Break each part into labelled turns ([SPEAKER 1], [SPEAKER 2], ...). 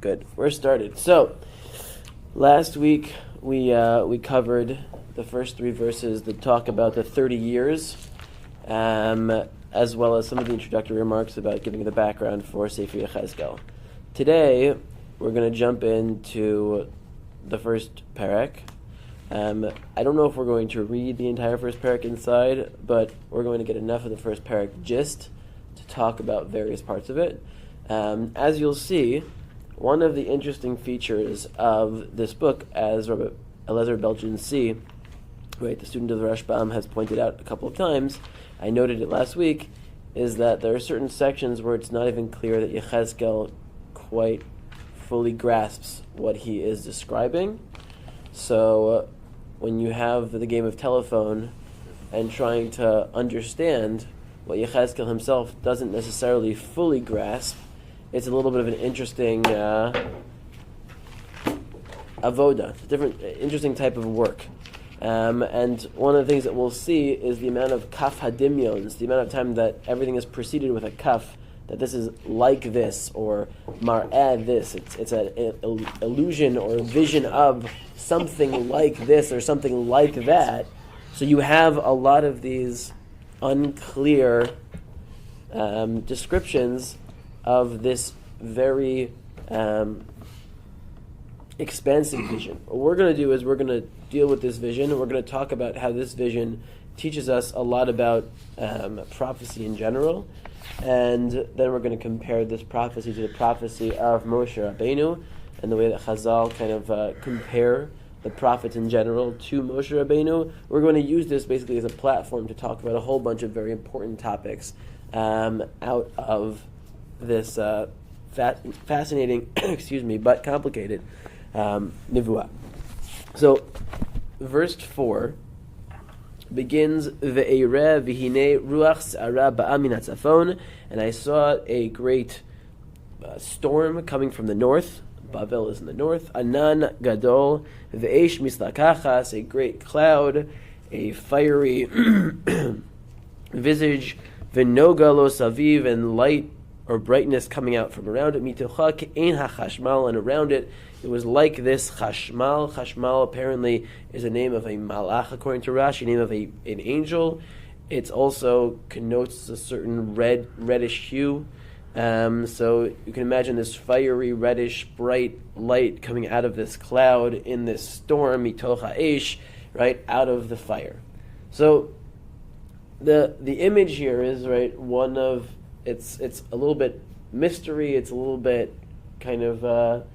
[SPEAKER 1] Good. We're started. So, last week we covered the first three verses that talk about the 30 years, as well as some of the introductory remarks about giving the background for Sefer Yechezkel. Today, we're going to jump into the first parak. I don't know if we're going to read the entire first parak inside, but we're going to get enough of the first parak gist to talk about various parts of it. As you'll see, one of the interesting features of this book, as Rabbi Eliezer Belchin C., right, the student of the Rashbam, has pointed out a couple of times, I noted it last week, is that there are certain sections where it's not even clear that Yechezkel quite fully grasps what he is describing. So when you have the game of telephone and trying to understand what Yechezkel himself doesn't necessarily fully grasp, it's a little bit of an interesting avoda, it's a different, interesting type of work. And one of the things that we'll see is the amount of kaf hadimyons, the amount of time that everything is preceded with a kaf, that this is like this, or mar'eh this. It's an illusion or vision of something like this or something like that. So you have a lot of these unclear descriptions of this very expansive vision. What we're going to do is we're going to deal with this vision, and we're going to talk about how this vision teaches us a lot about prophecy in general, and then we're going to compare this prophecy to the prophecy of Moshe Rabbeinu, and the way that Chazal kind of compare the prophets in general to Moshe Rabbeinu. We're going to use this basically as a platform to talk about a whole bunch of very important topics out of this fascinating, but complicated nivuah. So, verse 4 begins, Ve'eireh v'hinei ruach sa'ara ba'a min hatzafon, and I saw a great storm coming from the north. Bavel is in the north. Anan gadol ve'esh mislakachas, a great cloud, a fiery visage, v'noga lo saviv, and light or brightness coming out from around it. Mitocha ke'ein hachashmal, and around it it was like this chashmal. Chashmal apparently is a name of a malach, according to Rashi, name of an angel. It also connotes a certain reddish hue. So you can imagine this fiery, reddish, bright light coming out of this cloud in this storm, mitocha eish, right, out of the fire. So the image here is, right, one of, it's a little bit mystery, it's a little bit kind of,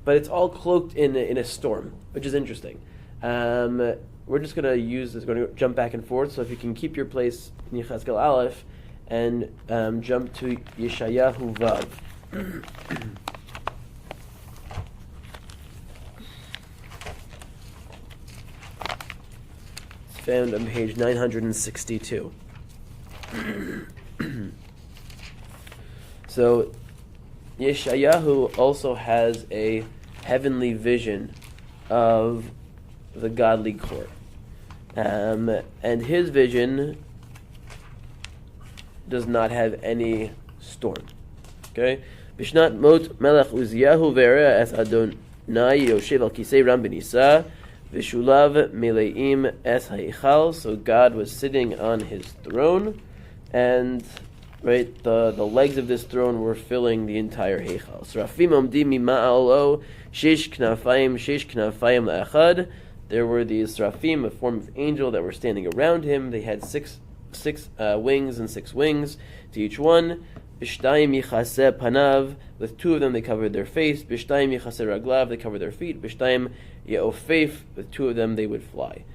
[SPEAKER 1] but it's all cloaked in a storm, which is interesting. We're just going to use this, going to jump back and forth, so if you can keep your place in Yechezkel Aleph and jump to Yeshayahu Vav. It's found on page 962. So Yeshayahu also has a heavenly vision of the godly court. And his vision does not have any storm. Okay? Bishnat mot melech Uziyahu ve'era es Adonai yoshev al kisei ram benisa v'shulav meleim es ha'ichal. So God was sitting on his throne, and right, the legs of this throne were filling the entire heichal. Srafim omdim mima'alo sheish knafayim la'achad. There were these srafim, a form of angel, that were standing around him. They had six wings and 6 wings to each one. B'shtayim yichaseh panav. With 2 of them they covered their face. B'shtayim yichaseh raglav. They covered their feet. B'shtayim ye'ofef. With 2 of them they would fly.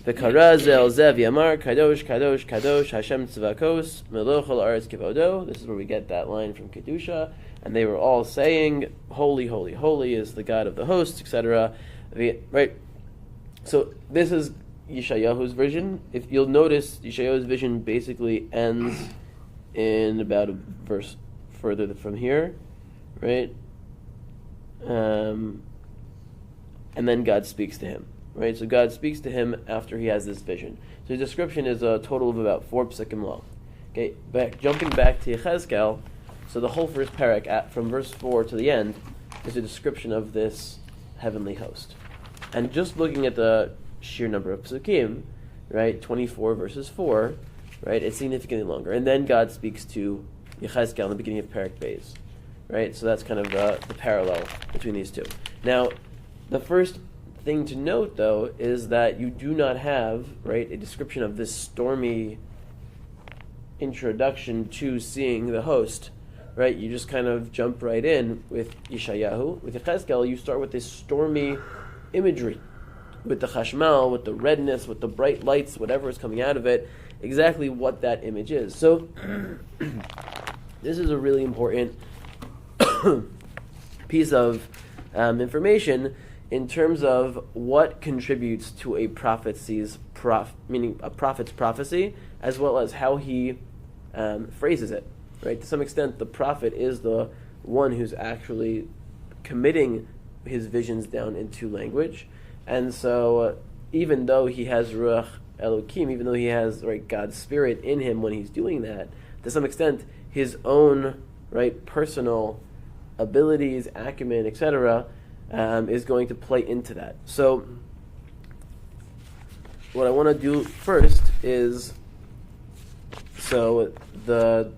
[SPEAKER 1] V'kara zel zev yamar kadosh kadosh kadosh Hashem tzvakos meloch al aretz kivodo. This is where we get that line from Kedusha. And they were all saying, holy, holy, holy is the God of the hosts, etc. Right? So this is Yeshayahu's vision. If you'll notice, Yeshayahu's vision basically ends in about a verse further from here, right? And then God speaks to him, right? So God speaks to him after he has this vision. So his description is a total of about 4 psukim long. Okay, jumping back to Yechezkel, so the whole first parak, from verse 4 to the end, is a description of this heavenly host. And just looking at the sheer number of psukim, right, 24 verses 4, right, it's significantly longer. And then God speaks to Yechezkel in the beginning of Perek Beis, right? So that's kind of the parallel between these two. Now, the first thing to note, though, is that you do not have, right, a description of this stormy introduction to seeing the host, right? You just kind of jump right in with Yeshayahu. With Yechezkel, you start with this stormy imagery, with the chashmal, with the redness, with the bright lights, whatever is coming out of it, exactly what that image is. So, this is a really important piece of information in terms of what contributes to a prophecy's meaning a prophet's prophecy, as well as how he phrases it. Right? To some extent, the prophet is the one who's actually committing his visions down into language, and so even though he has Ruach Elokim, even though he has, right, God's Spirit in him when he's doing that, to some extent, his own, right, personal abilities, acumen, etc., is going to play into that. So, what I want to do first is, so the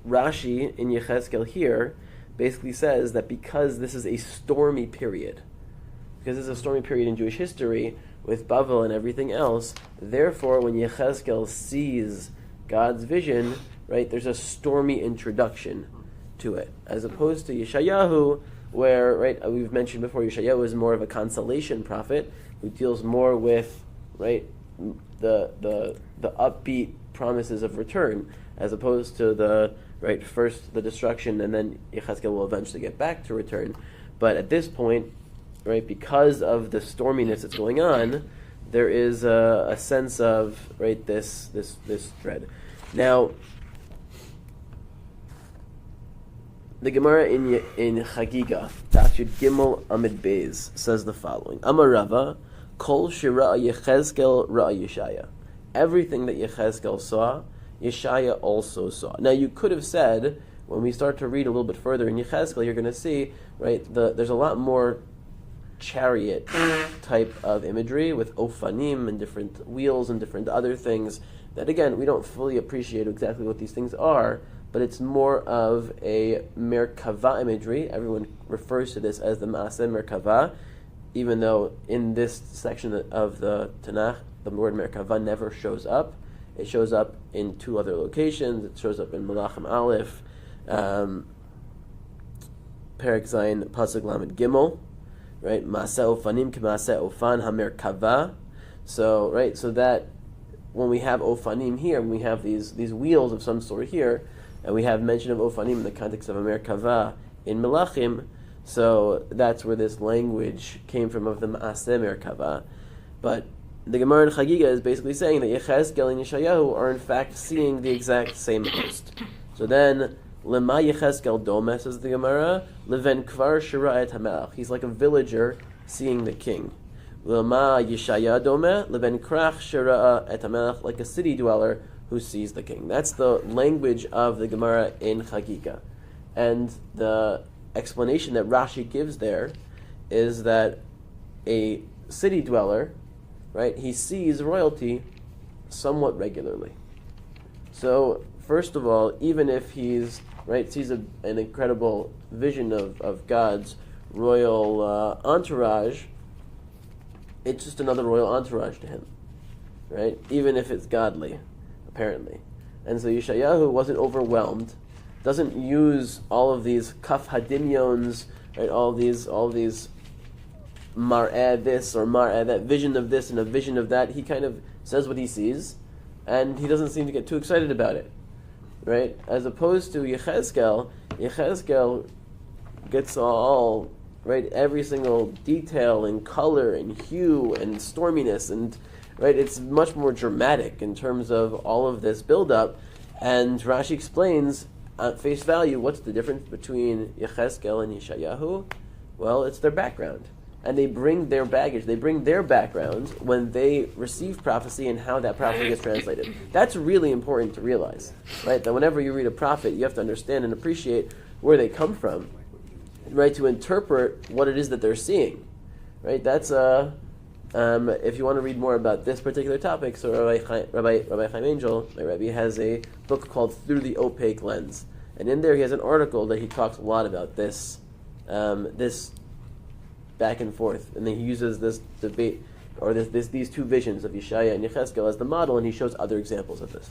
[SPEAKER 1] Rashi in Yechezkel here basically says that because this is a stormy period, because this is a stormy period in Jewish history with Bavel and everything else, therefore when Yechezkel sees God's vision, right, there's a stormy introduction to it, as opposed to Yeshayahu, where, right, we've mentioned before, Yeshayahu is more of a consolation prophet who deals more with, right, the upbeat promises of return, as opposed to the, right, first the destruction and then Yechezkel will eventually get back to return. But at this point, right, because of the storminess that's going on, there is a sense of, right, this dread. Now, the Gemara in Chagiga, Daf Gimel Amid Beis, says the following: Amar Rava, Kol Shira Yechezkel Ra Yeshaya. Everything that Yechezkel saw, Yeshaya also saw. Now, you could have said, when we start to read a little bit further in Yechezkel, you're going to see, right, there's a lot more chariot type of imagery with ofanim and different wheels and different other things that, again, we don't fully appreciate exactly what these things are, but it's more of a Merkava imagery. Everyone refers to this as the Maaseh Merkava, even though in this section of the Tanakh, the word Merkava never shows up. It shows up in two other locations. It shows up in Malachim Aleph, Perek Zayin, Pasuk Lamed Gimel, right? Maaseh Ofanim K'Maaseh Ofan HaMerkava. So, right, so that when we have Ofanim here, when we have these wheels of some sort here, and we have mention of Ofanim in the context of a Merkava in Melachim, so that's where this language came from of the Maaseh Merkava. But the Gemara in Chagiga is basically saying that Yechezkel and Yeshayahu are in fact seeing the exact same host. So then, Lema Yechezkel Dome, says the Gemara, Leven Kvar Shira et HaMelech. He's like a villager seeing the king. Lema Yeshaya Dome, Leven Krach Shira et HaMelech, like a city dweller who sees the king. That's the language of the Gemara in Chagiga. And the explanation that Rashi gives there is that a city dweller, right, he sees royalty somewhat regularly. So, first of all, even if he's, right, sees an incredible vision of God's royal entourage, it's just another royal entourage to him, right? Even if it's godly, apparently. And so Yeshayahu wasn't overwhelmed, doesn't use all of these kaf hadimyons, right, all these mar'eh this or mar'eh that, vision of this and a vision of that. He kind of says what he sees, and he doesn't seem to get too excited about it, right? As opposed to Yechezkel gets all, right, every single detail and color and hue and storminess, and, right, it's much more dramatic in terms of all of this build-up. And Rashi explains, at face value, what's the difference between Yechezkel and Yeshayahu? Well, it's their background. And they bring their baggage, they bring their background when they receive prophecy and how that prophecy gets translated. That's really important to realize, right? That whenever you read a prophet, you have to understand and appreciate where they come from. right, to interpret what it is that they're seeing. Right? That's if you want to read more about this particular topic, so Rabbi Chaim Angel, my Rebbe, has a book called Through the Opaque Lens. And in there he has an article that he talks a lot about this back and forth. And then he uses this debate, or these two visions of Yeshaya and Yechezkel as the model, and he shows other examples of this.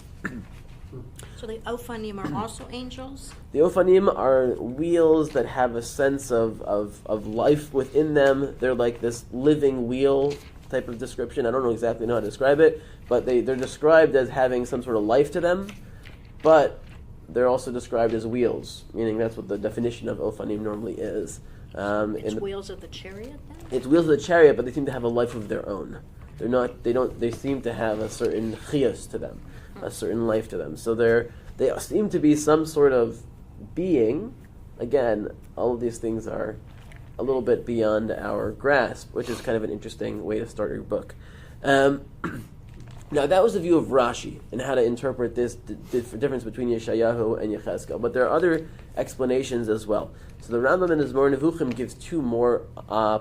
[SPEAKER 2] So the Ophanim are also angels?
[SPEAKER 1] The Ophanim are wheels that have a sense of life within them. They're like this living wheel type of description. I don't know exactly how to describe it, but they're described as having some sort of life to them, but they're also described as wheels, meaning that's what the definition of Ophanim normally is.
[SPEAKER 2] It's wheels of the chariot then?
[SPEAKER 1] It's wheels of the chariot, but they seem to have a life of their own. They seem to have a certain chiyus to them, a certain life to them. So they seem to be some sort of being. Again, all of these things are a little bit beyond our grasp, which is kind of an interesting way to start your book. Now, that was the view of Rashi and how to interpret this difference between Yeshayahu and Yechezkel. But there are other explanations as well. So the Rambam in his Mor Nevuchim gives two more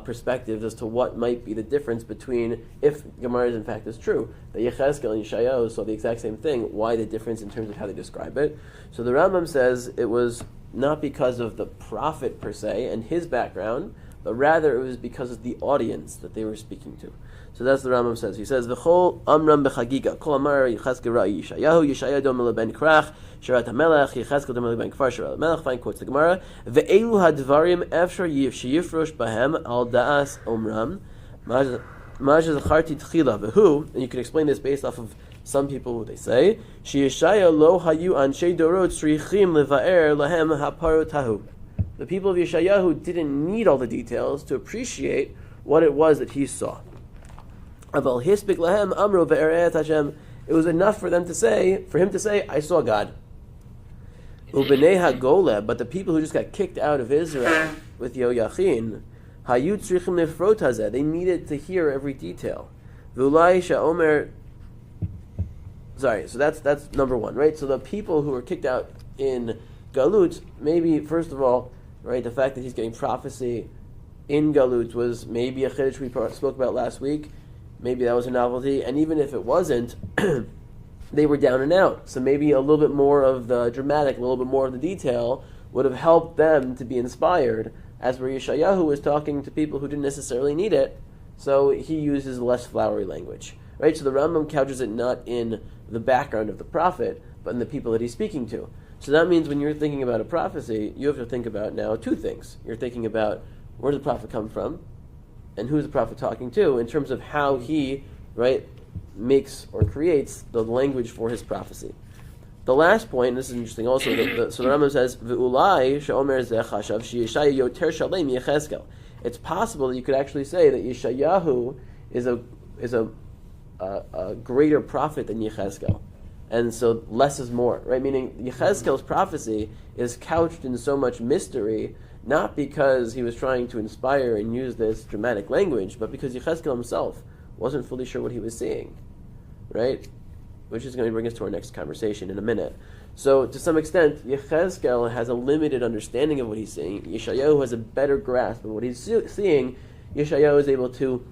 [SPEAKER 1] perspectives as to what might be the difference between, if Gemara in fact is true, that Yechezkel and Yeshayahu saw the exact same thing, why the difference in terms of how they describe it. So the Rambam says it was not because of the prophet per se and his background, but rather it was because of the audience that they were speaking to. So that's the Rambam says. He says, "V'chol amram b'chagiga, kol amar Yechezkel ra'i Yeshayahu, Yeshaya dom leben krach, Sharat HaMelech, Yechezkel dom leben kfar, Sharat HaMelech." Fine, quotes the Gemara. Ve'elu hadvarim efshar sheyifrosh bahem al da'as omram, ma'az zacharti tchila v'hu, and you can explain this based off of some people who they say, Sheyeshaya lo hayu anshei dorot tzrichim leva'er lahem haparotahu. The people of Yeshayahu didn't need all the details to appreciate what it was that he saw. It was enough for him to say, I saw God. But the people who just got kicked out of Israel with Yoyachin, they needed to hear every detail. Sorry, so that's number one, right? So the people who were kicked out in Galut, maybe, first of all, right, the fact that he's getting prophecy in Galut was maybe a chiddush we spoke about last week. Maybe that was a novelty, and even if it wasn't, they were down and out. So maybe a little bit more of the dramatic, a little bit more of the detail would have helped them to be inspired, as where Yeshayahu was talking to people who didn't necessarily need it, so he uses less flowery language. Right? So the Rambam couches it not in the background of the prophet, but in the people that he's speaking to. So that means when you're thinking about a prophecy, you have to think about now two things. You're thinking about where did the prophet come from, and who's the prophet talking to, in terms of how he, right, makes or creates the language for his prophecy. The last point, and this is interesting also, so the Rambam says, V'ulai she'omer zeh chashav she'Yeshaya yoter shalem Yechezkel. It's possible that you could actually say that Yeshayahu is a greater prophet than Yechezkel. And so less is more, right? Meaning Yechezkel's prophecy is couched in so much mystery, not because he was trying to inspire and use this dramatic language, but because Yechezkel himself wasn't fully sure what he was seeing, right? Which is going to bring us to our next conversation in a minute. So, to some extent, Yechezkel has a limited understanding of what he's seeing. Yeshayahu has a better grasp of what he's seeing. Yeshayahu is able to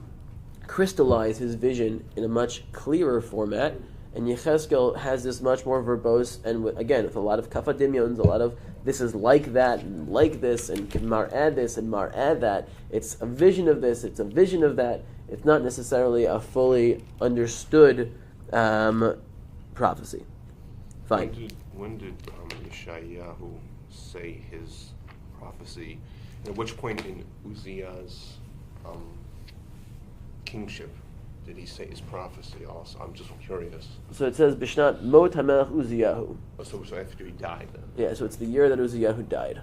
[SPEAKER 1] crystallize his vision in a much clearer format, and Yechezkel has this much more verbose, and with a lot of kafadimyons, a lot of this is like that, and like this, and mar add this, and mar add that. It's a vision of this, it's a vision of that. It's not necessarily a fully understood prophecy. Fine.
[SPEAKER 3] When did Yeshayahu say his prophecy? And at which point in Uzziah's kingship did he say his prophecy also? I'm just curious.
[SPEAKER 1] So it says, Bishnat Mot HaMelech Uzziyahu.
[SPEAKER 3] Oh, so after he died then?
[SPEAKER 1] Yeah, so it's the year that Uzziyahu died.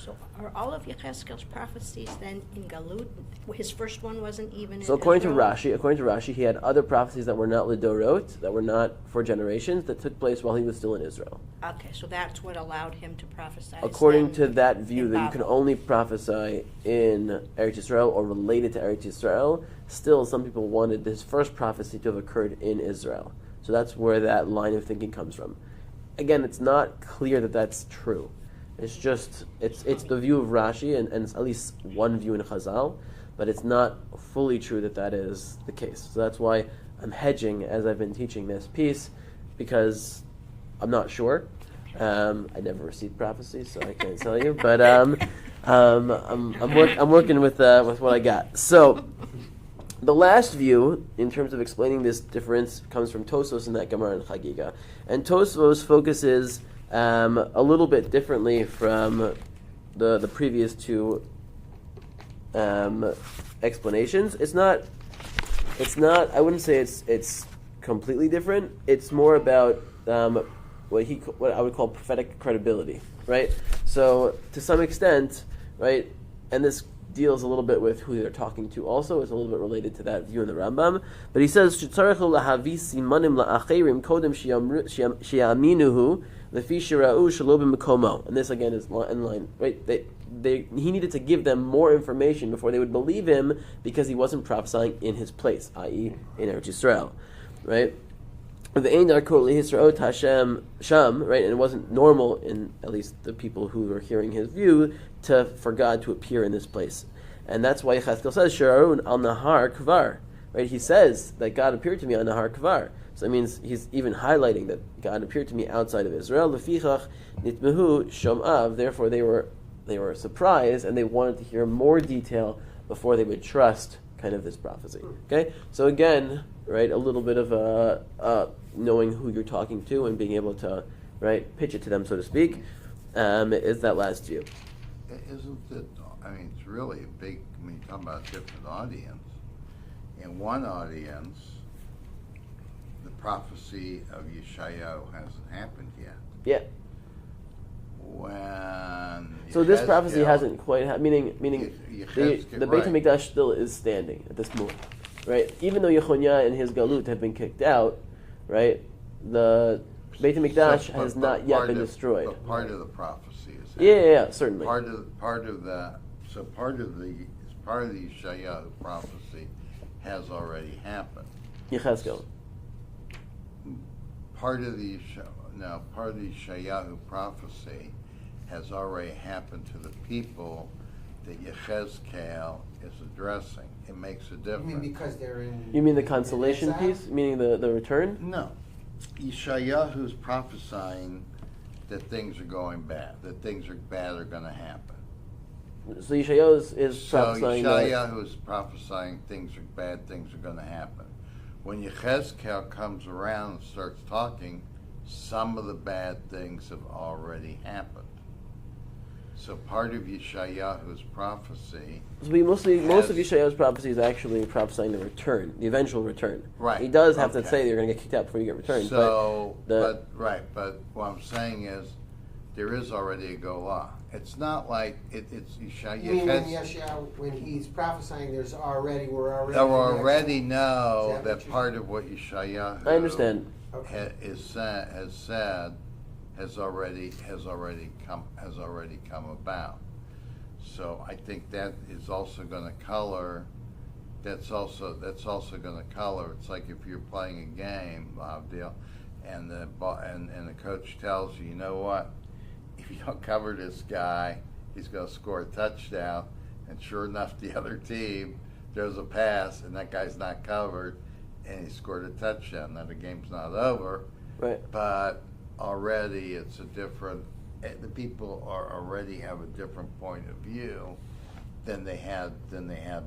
[SPEAKER 2] So are all of Yechezkel's prophecies then in Galut? His first one wasn't even in
[SPEAKER 1] So according to
[SPEAKER 2] Israel?
[SPEAKER 1] Rashi, he had other prophecies that were not Lidorot, that were not for generations, that took place while he was still in Israel.
[SPEAKER 2] Okay, so that's what allowed him to prophesy.
[SPEAKER 1] According to that view that you can only prophesy in Eretz Yisrael or related to Eretz Yisrael, still some people wanted his first prophecy to have occurred in Israel. So that's where that line of thinking comes from. Again, it's not clear that that's true. It's just it's the view of Rashi and it's at least one view in Chazal, but it's not fully true that is the case. So that's why I'm hedging as I've been teaching this piece, because I'm not sure. I never received prophecies, so I can't tell you. But I'm working with what I got. So the last view, in terms of explaining this difference, comes from Tosfos in that Gemara in Chagiga, and Tosfos focuses a little bit differently from the previous two explanations. It's not. I wouldn't say it's completely different. It's more about what I would call prophetic credibility, right? So to some extent, right, and this deals a little bit with who they're talking to also. It's a little bit related to that view in the Rambam. But he says, "Shetzarech lahavi simanim la'acherim kodem she'aminuhu lefi shira'u shelo b'mekomo." And this again is in line, right? He needed to give them more information before they would believe him, because he wasn't prophesying in his place, i.e., in Eretz Yisrael, right? Right, and it wasn't normal in at least the people who were hearing his view for God to appear in this place, and that's why Yechezkel says Shararun al Nahar Kvar. Right, he says that God appeared to me on Nahar Kvar. So that means he's even highlighting that God appeared to me outside of Israel. Lefichach nitmehu shomav. Therefore, they were surprised and they wanted to hear more detail before they would trust kind of this prophecy. Okay, so again, right, a little bit of knowing who you're talking to and being able to, right, pitch it to them, so to speak, is that last view.
[SPEAKER 4] Isn't it? I mean, it's really a big. I mean, you're talking about a different audience. In one audience, the prophecy of Yeshayahu hasn't happened yet.
[SPEAKER 1] Yeah. So this prophecy hasn't quite meaning the Beit HaMikdash still is standing at this moment, right? Even though Yechonia and his Galut have been kicked out, right? The Beit HaMikdash has not yet been destroyed.
[SPEAKER 4] But part of the prophecy is
[SPEAKER 1] yeah, certainly.
[SPEAKER 4] Part of the Yeshayahu prophecy has already happened.
[SPEAKER 1] Yechezkel.
[SPEAKER 4] Part of the Yeshayahu prophecy has already happened to the people that Yechezkel is addressing. It makes a difference.
[SPEAKER 5] You mean because they're in...
[SPEAKER 1] You mean the consolation piece? Meaning the return?
[SPEAKER 4] No. Yeshayahu's prophesying that things are going bad, that things are bad are going to happen.
[SPEAKER 1] So Yeshayahu is prophesying
[SPEAKER 4] Yeshayahu is prophesying bad things are going to happen. When Yechezkel comes around and starts talking, some of the bad things have already happened. So part of Yeshayahu's prophecy...
[SPEAKER 1] So most of Yeshayahu's prophecy is actually prophesying the return, the eventual return.
[SPEAKER 4] Right.
[SPEAKER 1] He does have to say that you're going to get kicked out before you get returned.
[SPEAKER 4] But what I'm saying is, there is already a Golah. It's not like it's Yeshayahu.
[SPEAKER 5] You mean when he's prophesying, we're already...
[SPEAKER 4] They already know that part of what Yeshayahu...
[SPEAKER 1] I understand.
[SPEAKER 4] has said has already come about. So I think that is also going to color. That's also going to color. It's like if you're playing a game, deal, and the coach tells you, you know what, if you don't cover this guy, he's going to score a touchdown. And sure enough, the other team throws a pass, and that guy's not covered, and he scored a touchdown. Now the game's not over,
[SPEAKER 1] right?
[SPEAKER 4] But already it's a different. The people already have a different point of view than they had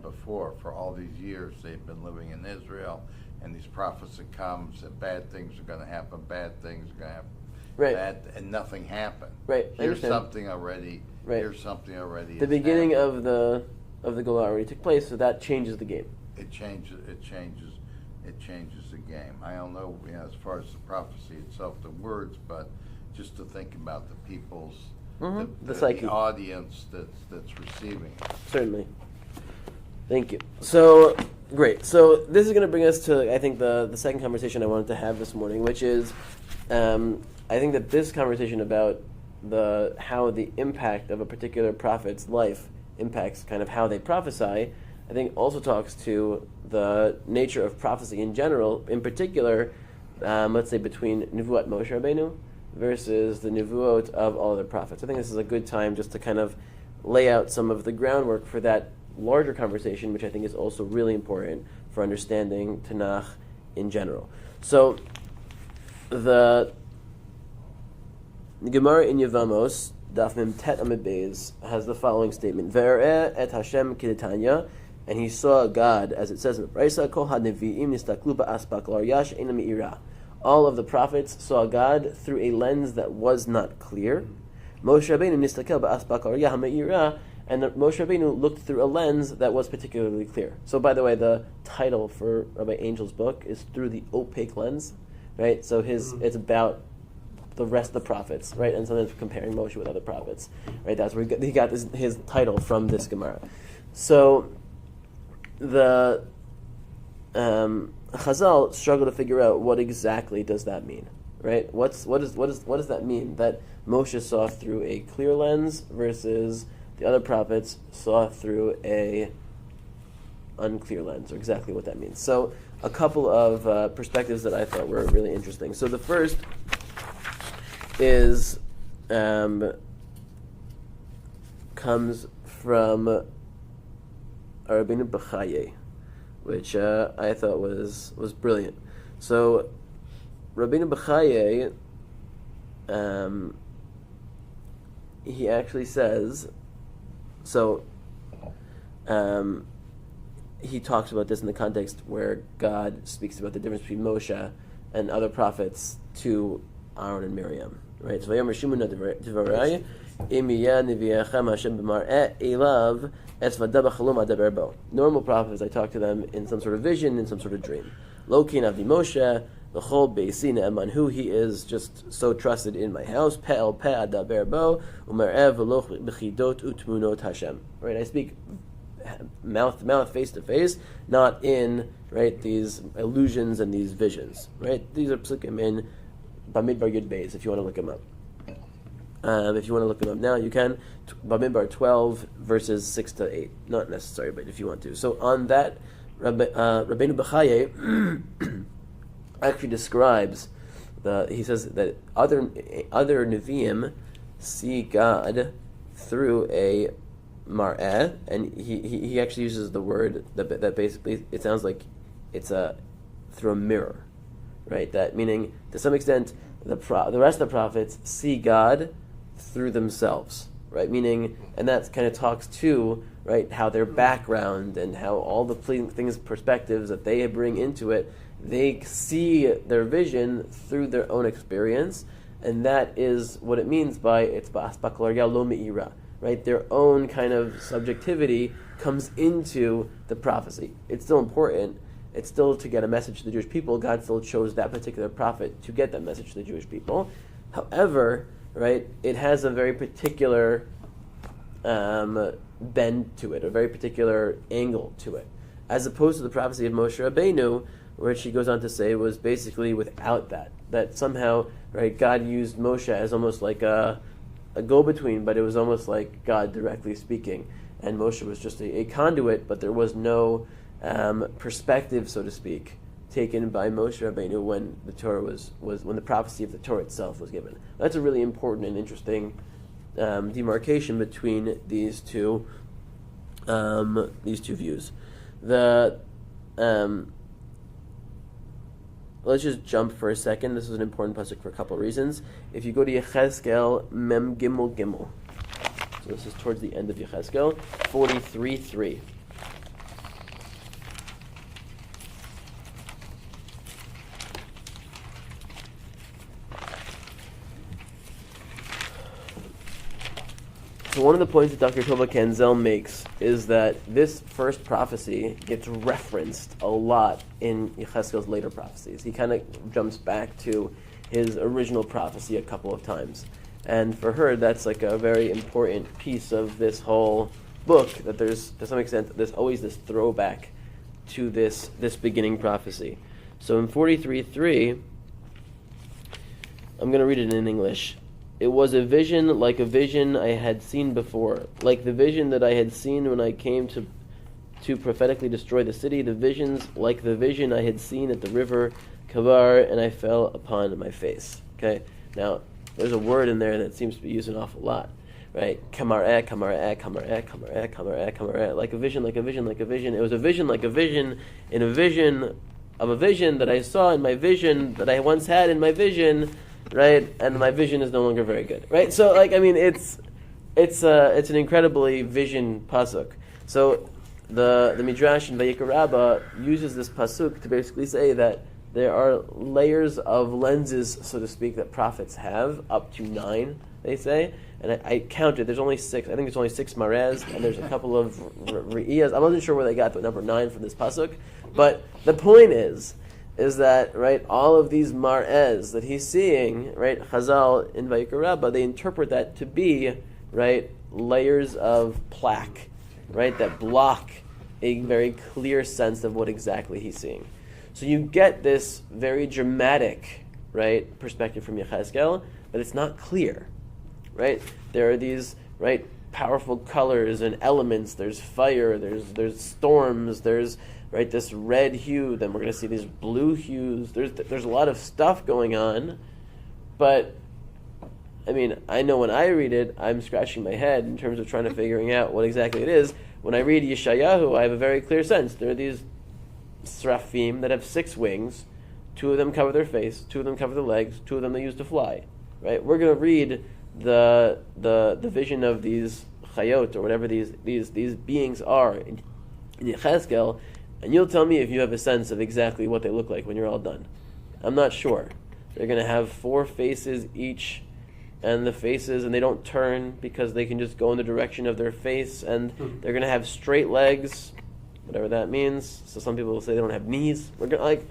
[SPEAKER 4] before. For all these years, they've been living in Israel, and these prophecy comes, and bad things are going to happen. Bad things are going to happen.
[SPEAKER 1] Right.
[SPEAKER 4] And nothing happened.
[SPEAKER 1] Right.
[SPEAKER 4] Here's something already.
[SPEAKER 1] Right.
[SPEAKER 4] Here's something already.
[SPEAKER 1] The beginning of the Golah already took place, so that changes the game.
[SPEAKER 4] It changes the game. I don't know, as far as the prophecy itself, the words, but just to think about the people's,
[SPEAKER 1] the psyche,
[SPEAKER 4] the audience that's receiving it.
[SPEAKER 1] Certainly. Thank you. So, great. So this is going to bring us to, I think, the second conversation I wanted to have this morning, which is, I think that this conversation about how the impact of a particular prophet's life impacts kind of how they prophesy, I think also talks to the nature of prophecy in general, in particular, let's say between Nevuat Moshe Rabbeinu versus the Nevuot of all other prophets. I think this is a good time just to kind of lay out some of the groundwork for that larger conversation, which I think is also really important for understanding Tanakh in general. So, the Gemara in Yevamos, Daf Mem Tet Amud Beis, has the following statement: Ve'ereh et Hashem k'detanya, and he saw God, as it says in the Brisa, Kol hanevi'im nistaklu ba'aspak l'arya she'ena me'ira. All of the prophets saw God through a lens that was not clear. Moshe Rabbeinu nistakel ba'aspak l'arya ha'me'ira, and Moshe Rabbeinu looked through a lens that was particularly clear. So, by the way, the title for Rabbi Angel's book is Through the Opaque Lens, right? So it's about the rest of the prophets, right? And sometimes comparing Moshe with other prophets, right? That's where he got his title from this Gemara. So the Chazal struggle to figure out what exactly does that mean, right? What does that mean that Moshe saw through a clear lens versus the other prophets saw through a unclear lens, or exactly what that means? So a couple of perspectives that I thought were really interesting. So the first is comes from Rabbeinu Bechaye, which I thought was brilliant. So Rabbeinu Bechaye, he actually says, so he talks about this in the context where God speaks about the difference between Moshe and other prophets to Aaron and Miriam, right? So Vayomer Shimon Devarai, Imiya Neviachem Hashem b'mar'eh elav es vada b'chalom adaber bo. Normal prophets, I talk to them in some sort of vision, in some sort of dream. Lo kin avdi Moshe v'chol beisi ne'eman hu, he is just so trusted in my house. Pe el pe adaber bo u'mar'eh v'loch b'chidot u'tmunot Hashem. Right? I speak mouth to mouth, face to face, not in, right, these illusions and these visions. Right? These are psukim in Bamidbar Yud Beis, if you want to look them up. If you want to look them up now, you can. Bamidbar 12, verses 6 to 8. Not necessary, but if you want to. So on that, Rabbeinu Bechaye actually describes, he says that other Nevi'im see God through a mar'eh, and he actually uses the word that basically, it sounds like it's through a mirror. Right, that meaning to some extent the rest of the prophets see God through themselves, right? Meaning, and that kind of talks to, right, how their background and how all the things, perspectives that they bring into it, they see their vision through their own experience, and that is what it means by it's ba'aspak l'arya lo me'ira, right? Their own kind of subjectivity comes into the prophecy. It's still important. It's still to get a message to the Jewish people. God still chose that particular prophet to get that message to the Jewish people. However, right, it has a very particular bend to it, a very particular angle to it, as opposed to the prophecy of Moshe Rabbeinu, which he goes on to say was basically without that. That somehow, right, God used Moshe as almost like a go-between, but it was almost like God directly speaking, and Moshe was just a conduit, but there was no perspective, so to speak, taken by Moshe Rabbeinu when the Torah was when the prophecy of the Torah itself was given. That's a really important and interesting demarcation between these two views. Let's just jump for a second. This is an important pasuk for a couple of reasons. If you go to Yechezkel Mem Gimel Gimel, so this is towards the end of Yechezkel 43:3. So one of the points that Dr. Tova Kanzel makes is that this first prophecy gets referenced a lot in Yechezkel's later prophecies. He kind of jumps back to his original prophecy a couple of times. And for her, that's like a very important piece of this whole book, that there's, to some extent, there's always this throwback to this beginning prophecy. So in 43:3, I'm going to read it in English. It was a vision like a vision I had seen before, like the vision that I had seen when I came to prophetically destroy the city, the visions like the vision I had seen at the river Kavar, and I fell upon my face. Okay, now there's a word in there that seems to be used an awful lot, right? Kamar'eh, kamar'eh, kamar'eh, kamar'eh, kamar'eh, kamar'eh, like a vision, like a vision, like a vision. It was a vision, like a vision, in a vision of a vision that I saw in my vision that I once had in my vision, right? And my vision is no longer very good, right? So, like, I mean, it's an incredibly vision pasuk. So the Midrash in Vayikra Rabbah uses this pasuk to basically say that there are layers of lenses, so to speak, that prophets have, up to 9, they say. And I counted, there's only 6. I think there's only 6 marez, and there's a couple of re'iyas. I wasn't sure where they got the number 9 from this pasuk. But the point is that, right, all of these marez that he's seeing, right, Chazal in Vayikra Rabbah, they interpret that to be, right, layers of plaque, right, that block a very clear sense of what exactly he's seeing. So you get this very dramatic, right, perspective from Yechezkel, but it's not clear, right? There are these, right, powerful colors and elements. There's fire, there's storms, there's, right, this red hue, then we're going to see these blue hues. There's a lot of stuff going on, but I mean, I know when I read it, I'm scratching my head in terms of trying to figuring out what exactly it is. When I read Yeshayahu, I have a very clear sense. There are these seraphim that have 6 wings. 2 of them cover their face, 2 of them cover their legs, 2 of them they use to fly. Right? We're going to read the vision of these chayot, or whatever these beings are in Yechezkel, and you'll tell me if you have a sense of exactly what they look like when you're all done. I'm not sure. They're going to have 4 faces each, and the faces, and they don't turn because they can just go in the direction of their face, and they're going to have straight legs, whatever that means. So some people will say they don't have knees. We're going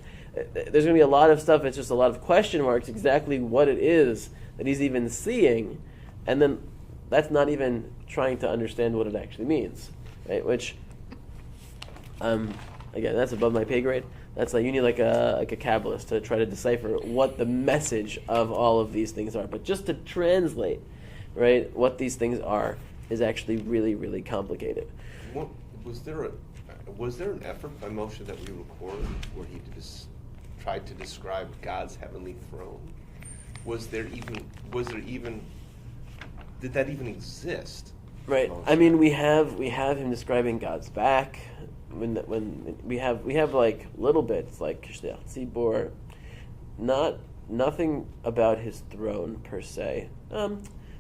[SPEAKER 1] there's going to be a lot of stuff. It's just a lot of question marks exactly what it is that he's even seeing, and then that's not even trying to understand what it actually means, right? Which, again, that's above my pay grade. That's like, you need like a Kabbalist to try to decipher what the message of all of these things are. But just to translate, right, what these things are is actually really, really complicated.
[SPEAKER 3] Was there an effort by Moshe that we record where he tried to describe God's heavenly throne? Did that even exist?
[SPEAKER 1] Right. I mean, we have him describing God's back. When we have like little bits like Kishdei Tzibor, nothing about his throne per se.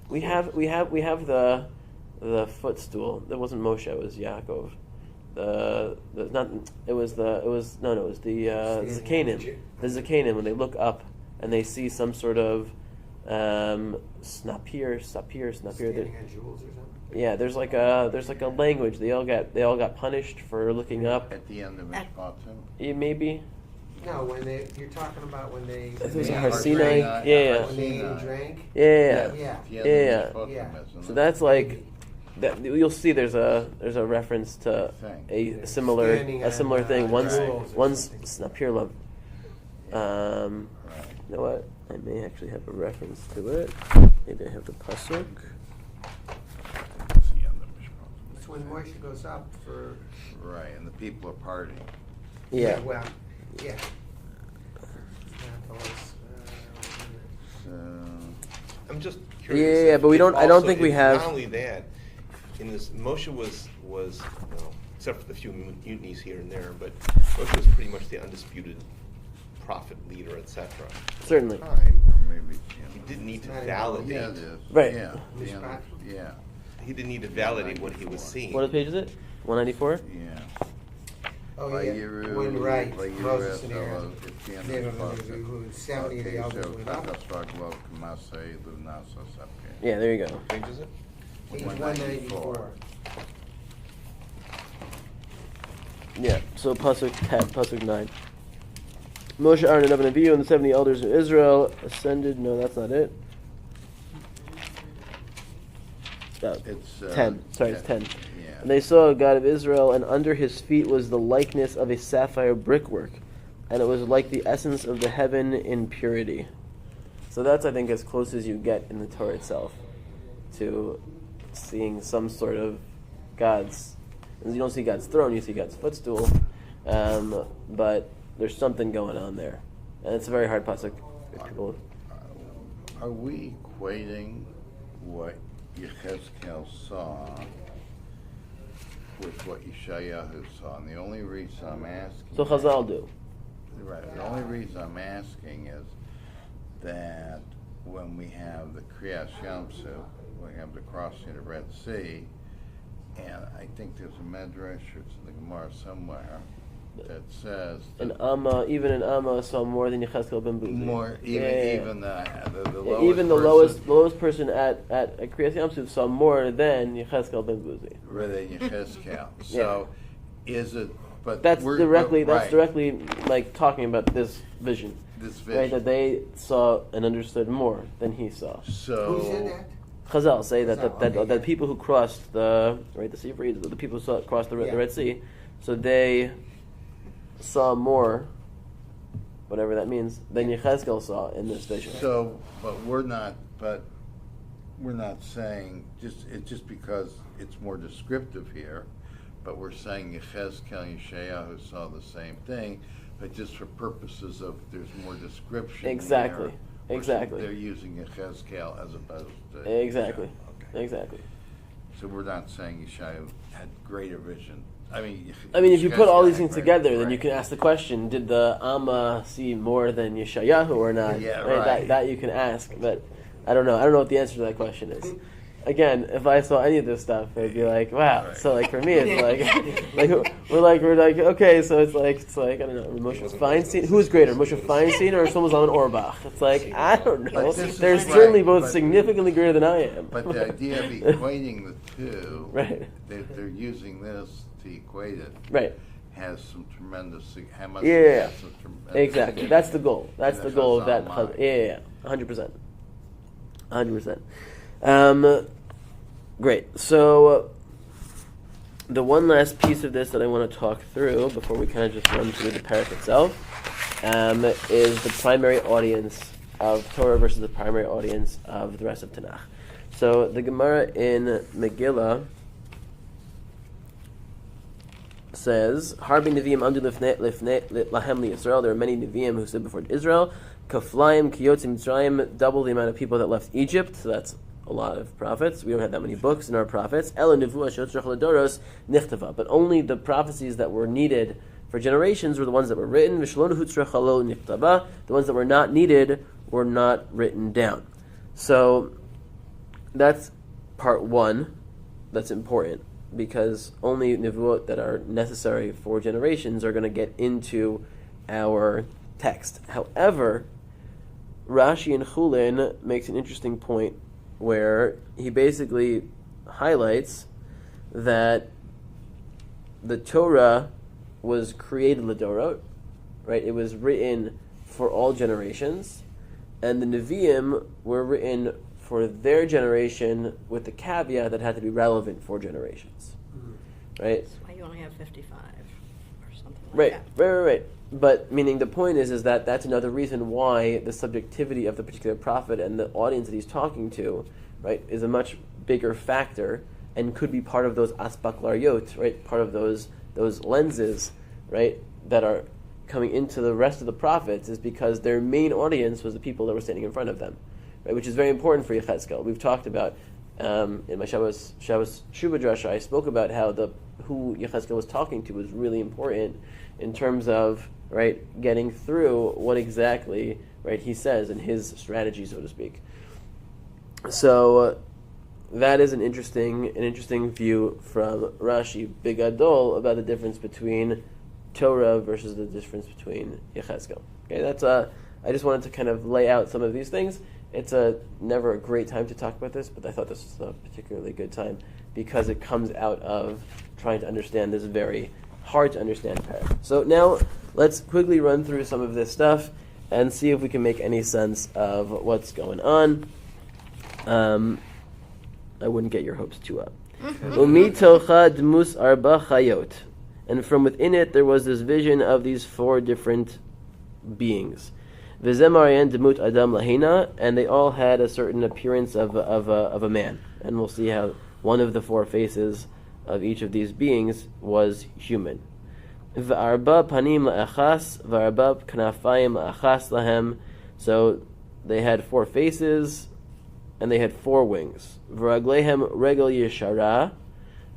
[SPEAKER 1] We have the footstool. That wasn't Moshe. It was Yaakov. It was the Zakanim. The Zakanim, when they look up and they see some sort of snapir.
[SPEAKER 5] Standing on jewels or something?
[SPEAKER 1] Yeah, there's like a language. They all got punished for looking up.
[SPEAKER 4] At the end of Mishpatim?
[SPEAKER 1] Yeah, maybe.
[SPEAKER 5] No, you're talking about when they.
[SPEAKER 1] It was
[SPEAKER 5] when
[SPEAKER 1] Har
[SPEAKER 5] they
[SPEAKER 1] Sinai.
[SPEAKER 5] drank,
[SPEAKER 1] Yeah.
[SPEAKER 5] When they ate and drank.
[SPEAKER 1] Yeah.
[SPEAKER 5] Yeah.
[SPEAKER 1] So that's like that. You'll see there's a reference to a similar thing. One's Snapir love. You know what? I may actually have a reference to it. Maybe I have the pasuk.
[SPEAKER 5] It's when Moshe goes up for.
[SPEAKER 4] Right, and the people are partying.
[SPEAKER 1] Yeah.
[SPEAKER 5] Well, yeah.
[SPEAKER 3] I'm just curious.
[SPEAKER 1] Yeah, but we don't. I don't think we have.
[SPEAKER 3] Not only that, in this, Moshe was well, except for the few mutinies here and there, but Moshe was pretty much the undisputed prophet, leader, etc.
[SPEAKER 1] Certainly.
[SPEAKER 3] At the time,
[SPEAKER 4] Maybe.
[SPEAKER 3] he didn't need to
[SPEAKER 5] Not
[SPEAKER 3] validate.
[SPEAKER 4] Yeah, it is.
[SPEAKER 1] Right.
[SPEAKER 4] Yeah.
[SPEAKER 5] Mishpat?
[SPEAKER 4] Yeah.
[SPEAKER 3] He didn't need to validate what he was seeing.
[SPEAKER 1] What page is it? 194.
[SPEAKER 4] Yeah.
[SPEAKER 5] Oh, yeah. When, right, Moses and Aaron. They don't know who 70 of the elders went up.
[SPEAKER 1] Yeah, there you go.
[SPEAKER 3] What page is it?
[SPEAKER 5] Page 194.
[SPEAKER 1] Yeah. So pasuk 10, pasuk 9. Moshe, Aaron, and Avihu, and the 70 elders of Israel ascended. No, that's not it.
[SPEAKER 4] It's
[SPEAKER 1] 10. Sorry, it's 10.
[SPEAKER 4] Yeah.
[SPEAKER 1] And they saw a God of Israel, and under his feet was the likeness of a sapphire brickwork, and it was like the essence of the heaven in purity. So that's, I think, as close as you get in the Torah itself to seeing some sort of God's. You don't see God's throne; you see God's footstool. But there's something going on there, and it's a very hard pasuk. People.
[SPEAKER 4] Are we equating what Yechezkel saw with what Yeshayahu saw. And the only reason I'm asking...
[SPEAKER 1] So Chazal do.
[SPEAKER 4] Right. The only reason I'm asking is that when we have the Kriyas Yamsuf, we have the crossing of the Red Sea, and I think there's a Medrash, or it's in the Gemara somewhere, that says
[SPEAKER 1] In Amma, even in Amma, saw more than Yechezkel ben Buzi.
[SPEAKER 4] more, even the lowest
[SPEAKER 1] even the
[SPEAKER 4] person,
[SPEAKER 1] lowest person at Kriyas Yamsuf saw more than Yechezkel ben Buzi.
[SPEAKER 4] rather than Yechezkel. So, is it? But
[SPEAKER 1] That's directly
[SPEAKER 4] right,
[SPEAKER 1] like talking about this vision.
[SPEAKER 4] this vision.
[SPEAKER 1] Right, that they saw and understood more than he saw.
[SPEAKER 4] So
[SPEAKER 5] Who said that?
[SPEAKER 1] Chazal say that
[SPEAKER 5] Chazal, okay.
[SPEAKER 1] that people who crossed the Sea of Reeds, the people who crossed the Red Sea, so they saw more, whatever that means, than Yechezkel saw in this vision.
[SPEAKER 4] So, but we're not saying just because it's more descriptive here, but we're saying Yechezkel and Yeshayahu saw the same thing, but just for purposes of there's more description.
[SPEAKER 1] Exactly.
[SPEAKER 4] There,
[SPEAKER 1] Exactly.
[SPEAKER 4] They're using Yechezkel as opposed to
[SPEAKER 1] Exactly.
[SPEAKER 4] Yeshayahu. Okay.
[SPEAKER 1] Exactly.
[SPEAKER 4] So we're not saying Yeshayahu had greater vision. I mean,
[SPEAKER 1] if you put all these things
[SPEAKER 4] Yechezkel had
[SPEAKER 1] together,
[SPEAKER 4] greater-
[SPEAKER 1] then you can ask the question: did the Amma see more than Yeshayahu or not?
[SPEAKER 4] Yeah, right.
[SPEAKER 1] That you can ask, but I don't know. I don't know what the answer to that question is. Again, if I saw any of this stuff, I'd be like, wow.
[SPEAKER 4] Right.
[SPEAKER 1] So like for me, it's we're like okay. So it's like I don't know, Moshe Feinstein. Who's greater, Moshe Feinstein or Shlomo Zalman Auerbach? It's like I don't know.
[SPEAKER 4] But this is
[SPEAKER 1] They're
[SPEAKER 4] right,
[SPEAKER 1] certainly both
[SPEAKER 4] but-
[SPEAKER 1] significantly greater than I am.
[SPEAKER 4] But the idea of equating the two,
[SPEAKER 1] Right.
[SPEAKER 4] they're using this to equate it,
[SPEAKER 1] Right.
[SPEAKER 4] has some tremendous,
[SPEAKER 1] Yeah.
[SPEAKER 4] has some tremendous
[SPEAKER 1] Exactly. That's the goal. That's
[SPEAKER 4] in
[SPEAKER 1] the
[SPEAKER 4] the
[SPEAKER 1] goal of
[SPEAKER 4] Chazal
[SPEAKER 1] that.
[SPEAKER 4] mind.
[SPEAKER 1] Yeah. 100%. 100%. Great. So the one last piece of this that I want to talk through before we kind of just run through the parak itself is the primary audience of Torah versus the primary audience of the rest of Tanakh. So the Gemara in Megillah says, "Harbi Nevi'im amdu lahem Yisrael." There are many Nevi'im who stood before Israel. Kaflaim kiyotzim Mitzrayim, double the amount of people that left Egypt. So that's a lot of prophets. We don't have that many books in our prophets. Ela nevuah sheyotzrach ledoros nichtava. But only the prophecies that were needed for generations were the ones that were written. V'shelo nehutzrach lo nichtava. The ones that were not needed were not written down. So that's part one. That's important, because only nevuot that are necessary for generations are going to get into our text. However, Rashi in Chulin makes an interesting point where he basically highlights that the Torah was created l'dorot, right? It was written for all generations, and the Nevi'im were written for their generation with the caveat that it had to be relevant for generations, right?
[SPEAKER 2] That's why you only have 55 or something like
[SPEAKER 1] Right,
[SPEAKER 2] that.
[SPEAKER 1] right. But meaning the point is that that's another reason why the subjectivity of the particular prophet and the audience that he's talking to, right, is a much bigger factor and could be part of those aspaklariot, right, part of those lenses, right, that are coming into the rest of the prophets, is because their main audience was the people that were standing in front of them, right, which is very important for Yechezkel. We've talked about in my Shabbos Shuba Drasha, I spoke about how who Yechezkel was talking to was really important in terms of, right, getting through what exactly, right, he says in his strategy, so to speak. So that is an interesting view from Rashi Bigadol about the difference between Torah versus the difference between Yechezkel. Okay, that's I just wanted to kind of lay out some of these things. It's never a great time to talk about this, but I thought this was a particularly good time because it comes out of trying to understand this very hard to understand parak. So now let's quickly run through some of this stuff and see if we can make any sense of what's going on. I wouldn't get your hopes too up. Umitocha dmus arba chayot, and from within it there was this vision of these four different beings. V'zemarayan demut adam lahina, and they all had a certain appearance of a man. And we'll see how one of the four faces of each of these beings was human. V'arba panim la'achas, v'arba knafayim la'achas lahem. So they had four faces, and they had 4 wings. V'raglehem regel yeshara,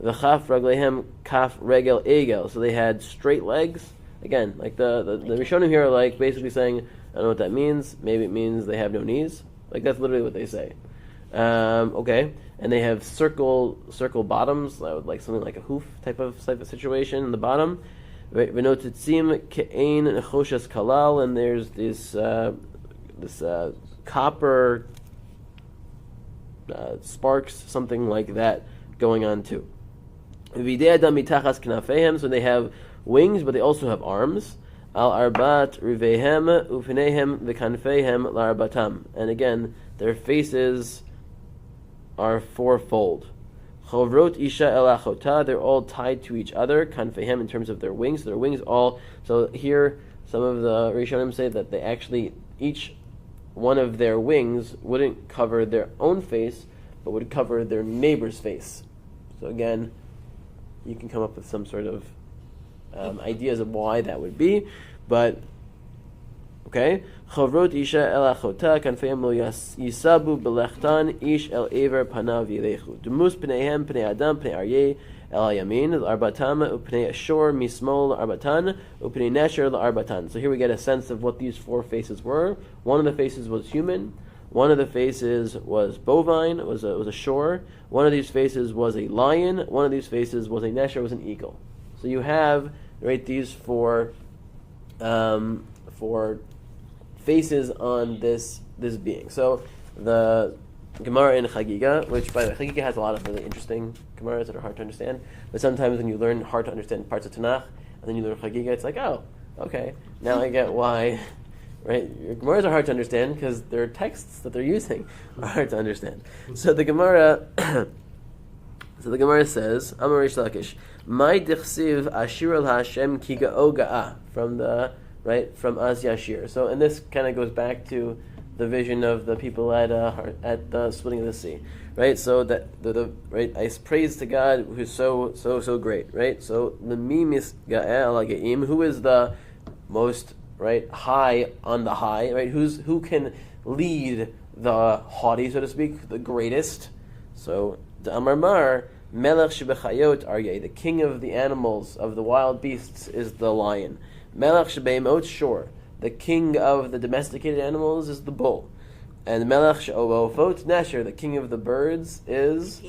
[SPEAKER 1] v'chaf raglehem kaf regel egel. So they had straight legs. Again, like the Rishonim here are like basically saying, I don't know what that means. Maybe it means they have no knees. Like that's literally what they say. Okay, and they have circle bottoms, like something like a hoof type of situation in the bottom. V'notitzim ke'ein nechoshes kalal, and there's this copper sparks, something like that, going on too. V'idei adam mitachas knafehem, so they have wings, but they also have arms. Al arbat rivehem ufinehem v'kanfehem la'arbatam, and again, their faces are 4-fold. Chovrot isha el achota, they're all tied to each other. Kanfehem, in terms of their wings, so their wings all. So here, some of the Rishonim say that they actually each one of their wings wouldn't cover their own face, but would cover their neighbor's face. So again, you can come up with some sort of ideas of why that would be, but okay. Chavrot isha el achota kanfeim lo yisabu belechtan ish el ever panav yilechu demus pneihem pnei adam pnei aryeh el yamin l'arbatam upnei ashor mismol l'arbatan upnei nesher l'arbatan. So here we get a sense of what these 4 faces were. One of the faces was human. One of the faces was bovine. Was a shore. One of these faces was a lion. One of these faces was a nesher, was an eagle. So you have these 4 faces on this being. So the Gemara in Chagiga, which by the way, Chagiga has a lot of really interesting Gemaras that are hard to understand, but sometimes when you learn hard to understand parts of Tanakh, and then you learn Chagiga, it's like, oh, okay, now I get why, right? Your Gemaras are hard to understand because their texts that they're using are hard to understand. So the Gemara says, Amar Rish Lakish, Mai dichsiv ashir al Hashem ki ga'o ga'a, from Az Yashir. So, and this kind of goes back to the vision of the people at the splitting of the sea, right? So that right, I praise to God who's so great, right? So the mimis ga'el ha'ge'im, who is the most high on the high, right? Who can lead the haughty, so to speak, the greatest? So the Amar Mar Melech shebechayot aryeh, the king of the animals, of the wild beasts, is the lion. Melech shebeimot shor, the king of the domesticated animals, is the bull. And Melech she'ovot nesher, the king of the birds, is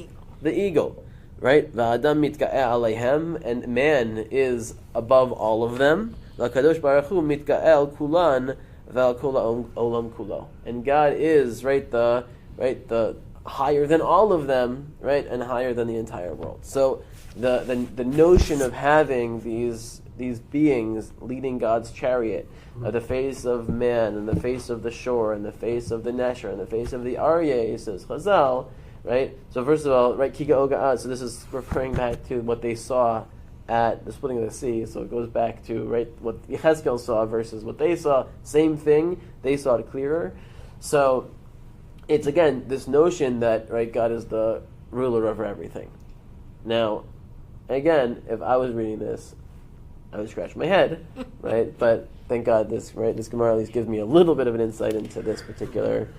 [SPEAKER 1] the eagle. Right? Va'adam mitga'eh aleihem, and man is above all of them. Va'kadosh baruch hu mitga'el kulan v'al kol olam kulo. And God is the higher than all of them, right, and higher than the entire world. So the notion of having these beings leading God's chariot, the face of man, and the face of the shore, and the face of the nesher, and the face of the aryeh, says Chazal, right? So first of all, right, Kika Oga'at, so this is referring back to what they saw at the splitting of the sea, so it goes back to, right, what Yechezkel saw versus what they saw, same thing, they saw it clearer. So it's, again, this notion that, right, God is the ruler over everything. Now, again, if I was reading this, I would scratch my head, right? But thank God this Gemara at least gives me a little bit of an insight into this particular,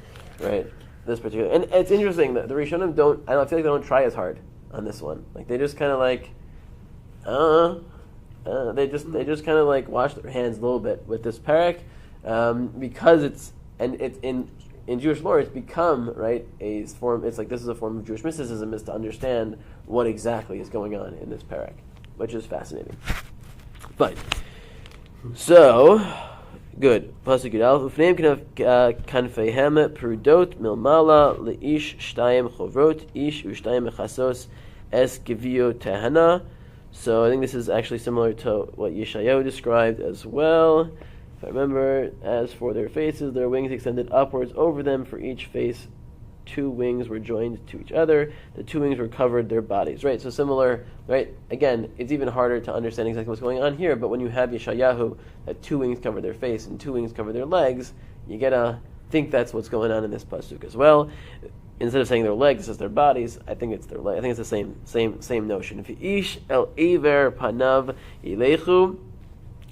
[SPEAKER 1] and it's interesting that the Rishonim I feel like they don't try as hard on this one. Like they just kind of they just kind of like wash their hands a little bit with this parak, because it's in Jewish lore, it's become, right, a form. It's like this is a form of Jewish mysticism, is to understand what exactly is going on in this parak, which is fascinating. Fine. So, good. Pasuk Yudal. Ufneim kanfeihem perudot milmala leish shtayim chovrot ish ushtayim mechasos es gevio tehana. So I think this is actually similar to what Yeshayahu described as well. I remember, as for their faces, their wings extended upwards over them. For each face, 2 wings were joined to each other. The 2 wings were covered their bodies. Right, so similar, right? Again, it's even harder to understand exactly what's going on here, but when you have Yeshayahu, that 2 wings cover their face and 2 wings cover their legs, you gotta think that's what's going on in this pasuk as well. Instead of saying their legs, it says their bodies. I think it's their legs. I think it's the same notion. If ish el ever panav ilechu,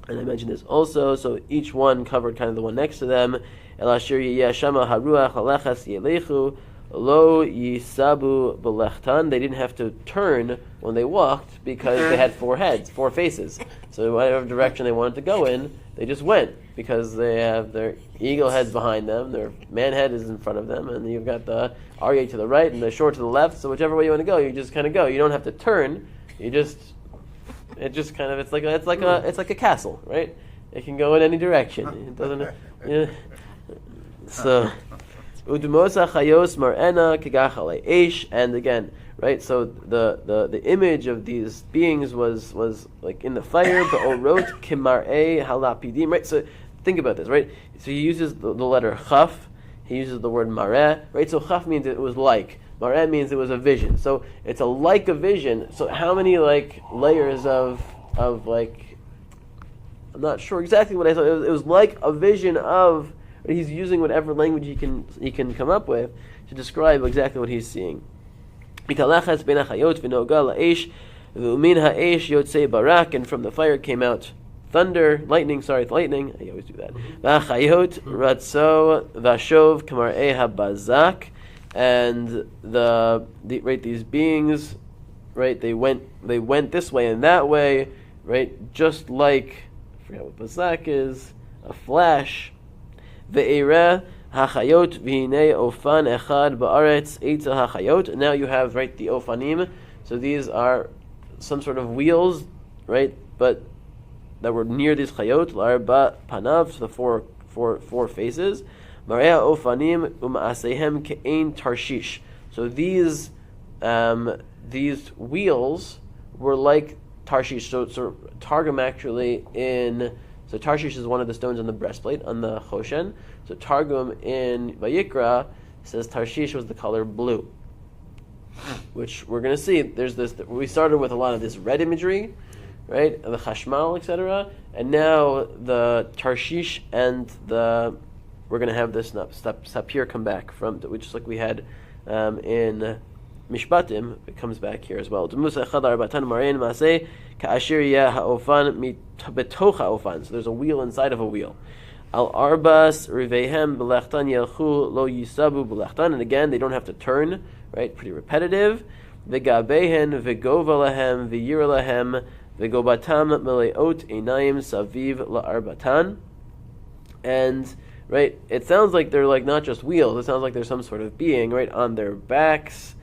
[SPEAKER 1] and I mentioned this also, so each one covered kind of the one next to them. El asher yeshama haruach alechas yelechu Lo yisabu belechtan. They didn't have to turn when they walked because they had 4 heads, 4 faces. So whatever direction they wanted to go in, they just went because they have their eagle heads behind them, their man head is in front of them, and you've got the Aryeh to the right and the shore to the left. So whichever way you want to go, you just kind of go. You don't have to turn. It's like a castle, right? It can go in any direction. It doesn't. Yeah. So. Udumosa chayos mar'ena kegachale eish, and again, right? So the image of these beings was like in the fire, but orot kimar'e halapidim, right? So think about this, right? So he uses the letter chaf, he uses the word mar'eh, right? So chaf means it was like, mar'eh means it was a vision. So it's like a vision. So how many like layers of like, I'm not sure exactly what I saw. It was like a vision of. But he's using whatever language he can come up with to describe exactly what he's seeing. And from the fire came out thunder, lightning. I always do that. And these beings, right? They went this way and that way, right? Just like, I forgot what bazak is, a flash. Ve'ereh hachayot v'hinei ofan echad ba'aretz eitzel hachayot. Now you have, right, the ofanim. So these are some sort of wheels, right, but that were near these chayot. L'arba panav, so the four faces. Mareha ofanim uma'asehem ke'ein tarshish. So these wheels were like Tarshish. So Targum actually So Tarshish is one of the stones on the breastplate, on the Choshen. So Targum in Vayikra says Tarshish was the color blue. Which we're going to see. There's this. We started with a lot of this red imagery, right? The Chashmal, etc. And now the Tarshish and we're going to have this Sapir come back from, just like we had in Mishpatim. It comes back here as well. So there's a wheel inside of a wheel. Al arbas rivehem belechtan yelchu lo yisabu belechtan, and again they don't have to turn, right? Pretty repetitive. V'gabehen v'gova lahem v'yira lahem v'gobatam meleot einayim saviv la'arbatan. And right, it sounds like they're like not just wheels. It sounds like there's some sort of being right on their backs.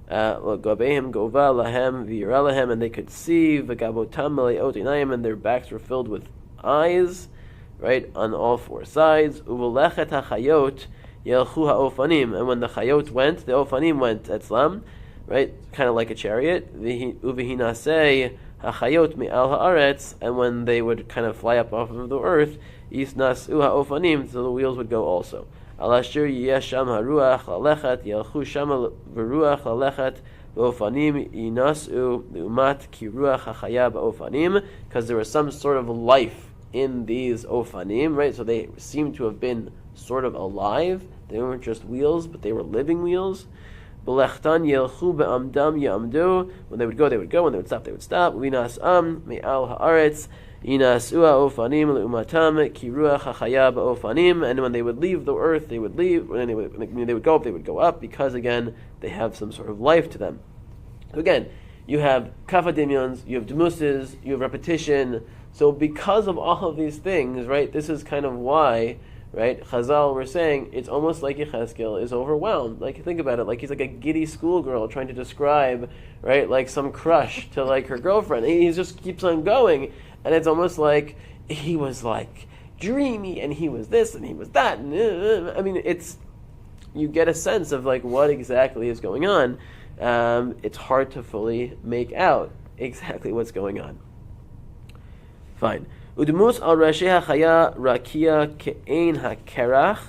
[SPEAKER 1] Gobehim gova lahem v'yira lahem, and they could see v'gabotam meleot einayim, and their backs were filled with eyes, right, on all 4 sides. Uvelechet hachayot yelchu ha'ofanim, and when the chayot went, the ofanim went etzlam, right, kind of like a chariot. Uvehinasei hachayot me'al haaretz, and when they would kind of fly up off of the earth, yisnasu ha'ofanim, so the wheels would go also. Alashir yesham haruach lalechet yelchu shama v'ruach lalechet v'ofanim yinasu umat ki ruach hachaya ba'ofanim, because there was some sort of life in these ofanim, right? So they seem to have been sort of alive. They weren't just wheels, but they were living wheels. Belechtan yelchu be'amdam yamdu. When they would go, they would go. When they would stop, they would stop. Vinas me'al haaretz yinasua ofanim leumatam ki ruach hachaya ba'ofanim. And when they would leave the earth, they would leave. When they would go up, they would go up, because again they have some sort of life to them. So again, you have kafadimions, you have demuses, you have repetition. So because of all of these things, right, this is kind of why, right, Chazal were saying it's almost like Yechezkel is overwhelmed. Like, think about it, like he's like a giddy schoolgirl trying to describe, right, like some crush to like her girlfriend. He just keeps on going, and it's almost like he was like dreamy, and he was this, and he was that. And, I mean, you get a sense of like what exactly is going on. It's hard to fully make out exactly what's going on. Fine. Udmus al rashi hachaya rakia ke'ein hakerach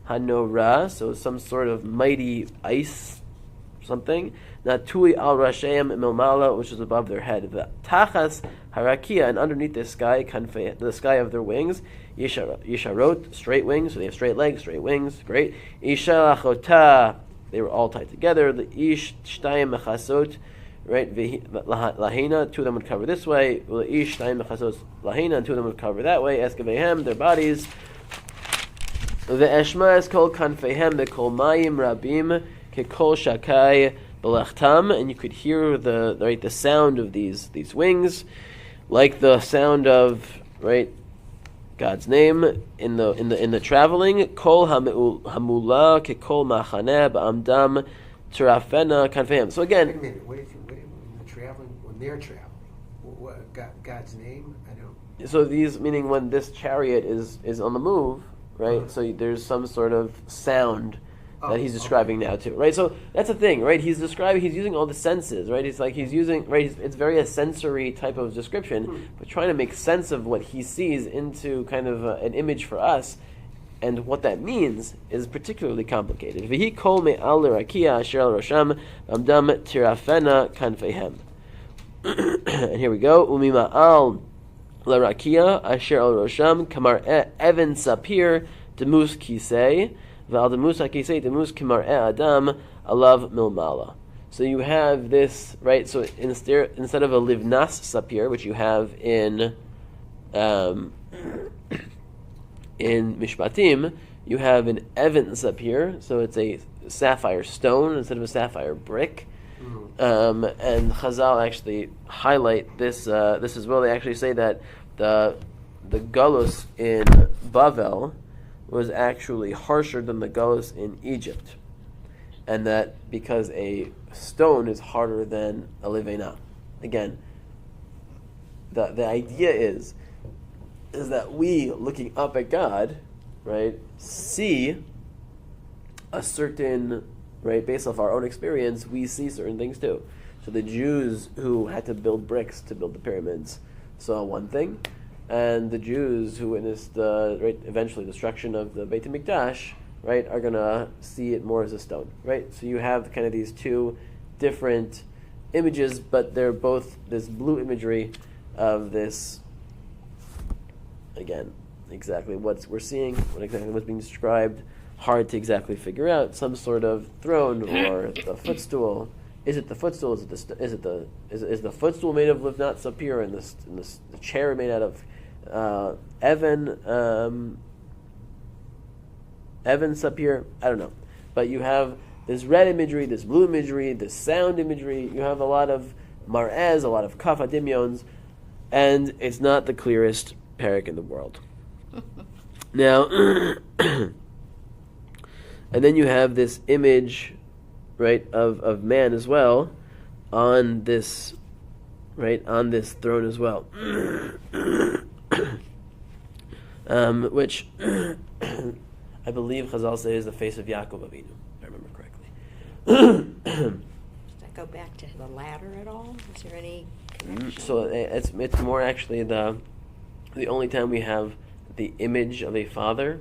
[SPEAKER 1] hanora, so some sort of mighty ice, something. Natui al rasheim milmala, which is above their head. The tachas harakia, and underneath the sky, the sky of their wings. Yesharot, straight wings, so they have straight legs, straight wings. Great. Ishalachota, they were all tied together. The ish shtayim mechasot, right, lahena, 2 of them would cover this way. Ish shtayim mechasot lahena, and 2 of them would cover that way. Eskavehem, their bodies. The eshma is called kanfehem, they call mayim rabim kekol shakai belechtam, and you could hear the sound of these wings, like the sound of God's name in the traveling. Kol hamula kekol machaneh ba'amdam terafena kanfehem. So again,
[SPEAKER 5] Wait a minute. When they're traveling, God's name? I don't.
[SPEAKER 1] So these, meaning when this chariot is on the move, right? So there's some sort of sound that he's describing now too, right? So that's the thing, right? He's using all the senses, right? It's very a sensory type of description, but trying to make sense of what he sees into kind of an image for us, and what that means is particularly complicated. V'hi kol me'al l'rakia asher al rosham amdam tirafena kanfehem. And here we go. Umima'al l'rakia asher al rosham kamar evan sapir demus kisei v'al demus hakisei demus kamar adam alav milmala. So you have this, right? So instead of a livnas sapir, which you have in Mishpatim, you have an evan sapir, so it's a sapphire stone instead of a sapphire brick. And Chazal actually highlight this as well. They actually say that the galus in Bavel was actually harsher than the galus in Egypt, and that because a stone is harder than a livena. Again, the idea is that we, looking up at God, right, see a certain, right, based off our own experience, we see certain things too. So the Jews who had to build bricks to build the pyramids saw one thing, and the Jews who witnessed the eventually destruction of the Beit HaMikdash, right, are gonna see it more as a stone, right? So you have kind of these two different images, but they're both this blue imagery of this. Again, exactly what we're seeing, what's being described, hard to exactly figure out. Some sort of throne or the footstool. Is it the footstool? Is the footstool made of livnat sapir and the chair made out of evan sapir? I don't know, but you have this red imagery, this blue imagery, this sound imagery. You have a lot of mar'ez, a lot of kaf hadimyons, and it's not the clearest parak in the world. Now, and then you have this image, right, of man as well on this, right, on this throne as well, which I believe Chazal says is the face of Yaakov Avinu, if I remember correctly.
[SPEAKER 2] Does that go back to the ladder at all? Is there any connection?
[SPEAKER 1] So it's more actually the only time we have the image of a father,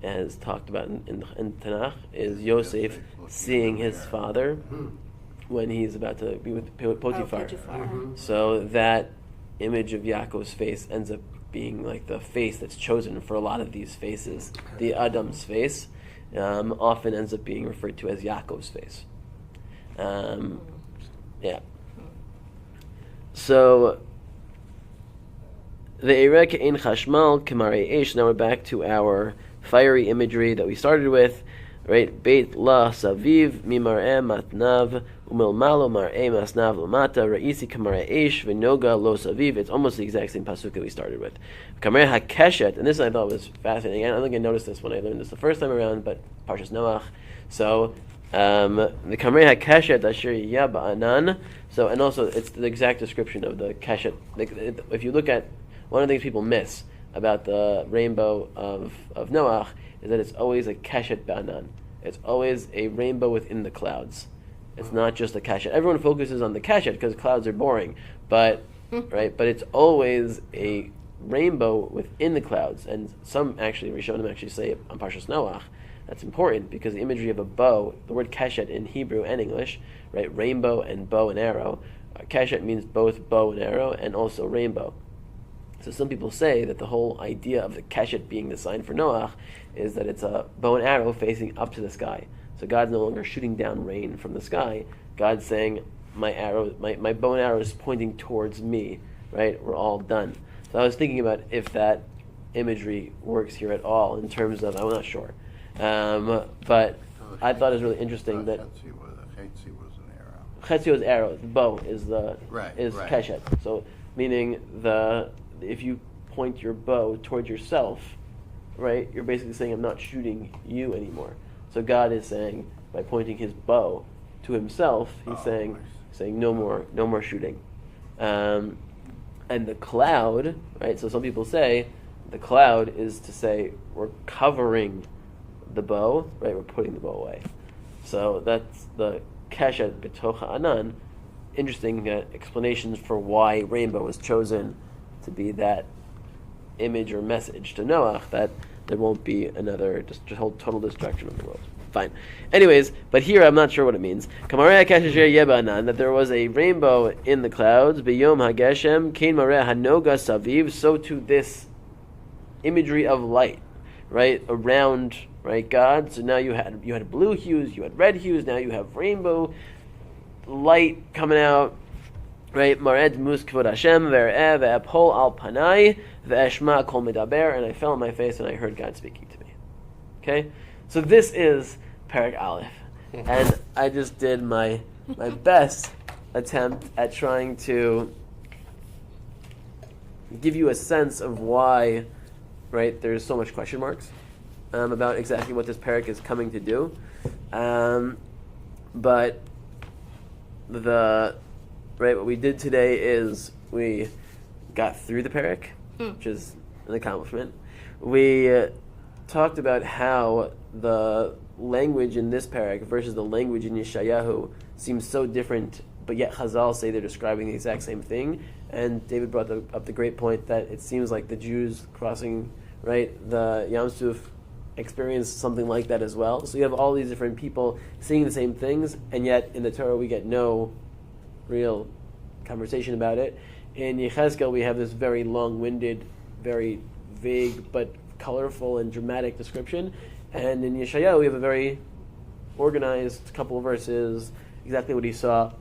[SPEAKER 1] as talked about in Tanakh, is Yosef seeing his father when he's about to be with Potiphar. So that image of Yaakov's face ends up being like the face that's chosen for a lot of these faces. The Adam's face often ends up being referred to as Yaakov's face. Yeah. So the Eirek in Chashmal Kemare Eish. Now we're back to our fiery imagery that we started with, right? Beit La Saviv Mimar'e Matnav Umilmalo Mar'e Masnav Lamata Ra'isi Kemare Eish V'Noga Lo Saviv. It's almost the exact same pasuk that we started with. Kamare HaKeshet, and this I thought was fascinating. I don't think I noticed this when I learned this the first time around, but Parshas Noach. So the Kamre HaKeshet Asher Yah Ba'anan. So, and also it's the exact description of the Keshet. If you look at one of the things people miss about the rainbow of Noach is that it's always a keshet ba'anan. It's always a rainbow within the clouds. It's not just a keshet. Everyone focuses on the keshet because clouds are boring, but right. But it's always a rainbow within the clouds. And some actually, Rishonim actually say on Parshas Noach, that's important because the imagery of a bow, the word keshet in Hebrew and English, right, rainbow and bow and arrow. Keshet means both bow and arrow and also rainbow. So some people say that the whole idea of the keshet being the sign for Noach is that it's a bow and arrow facing up to the sky. So God's no longer shooting down rain from the sky. God's saying, my bow and arrow is pointing towards me, right? We're all done. So I was thinking about if that imagery works here at all in terms of, I'm not sure. But I thought it was really interesting that
[SPEAKER 4] Chetzi was an arrow.
[SPEAKER 1] Chariot is arrow, the bow is
[SPEAKER 4] Right.
[SPEAKER 1] keshet. So meaning if you point your bow towards yourself, right, you're basically saying I'm not shooting you anymore. So God is saying by pointing his bow to himself, he's saying no more shooting. And the cloud, right? So some people say the cloud is to say we're covering the bow, right? We're putting the bow away. So that's the keshet betocha anan. Interesting explanations for why rainbow was chosen to be that image or message to Noach that there won't be another just whole total destruction of the world. Fine. Anyways, but here I'm not sure what it means. That there was a rainbow in the clouds. B'yom hageshem kein mareh hanoga saviv. So to this imagery of light, right, around, right, God. So now you had blue hues, you had red hues. Now you have rainbow light coming out. Right, Mared mus kvod Hashem ve'ereh ve'apol al panai ve'eshma kol medaber, and I fell on my face and I heard God speaking to me. Okay, so this is Perek Aleph, and I just did my best attempt at trying to give you a sense of why, right, there's so much question marks about exactly what this Perek is coming to do, but what we did today is we got through the Perek, which is an accomplishment. We talked about how the language in this Perek versus the language in Yeshayahu seems so different, but yet Chazal say they're describing the exact same thing. And David brought up the great point that it seems like the Jews crossing, right, the Yam Suf experienced something like that as well. So you have all these different people seeing the same things, and yet in the Torah we get no real conversation about it. In Yechezkel we have this very long-winded, very vague but colorful and dramatic description, and in Yeshayahu we have a very organized couple of verses, exactly what he saw,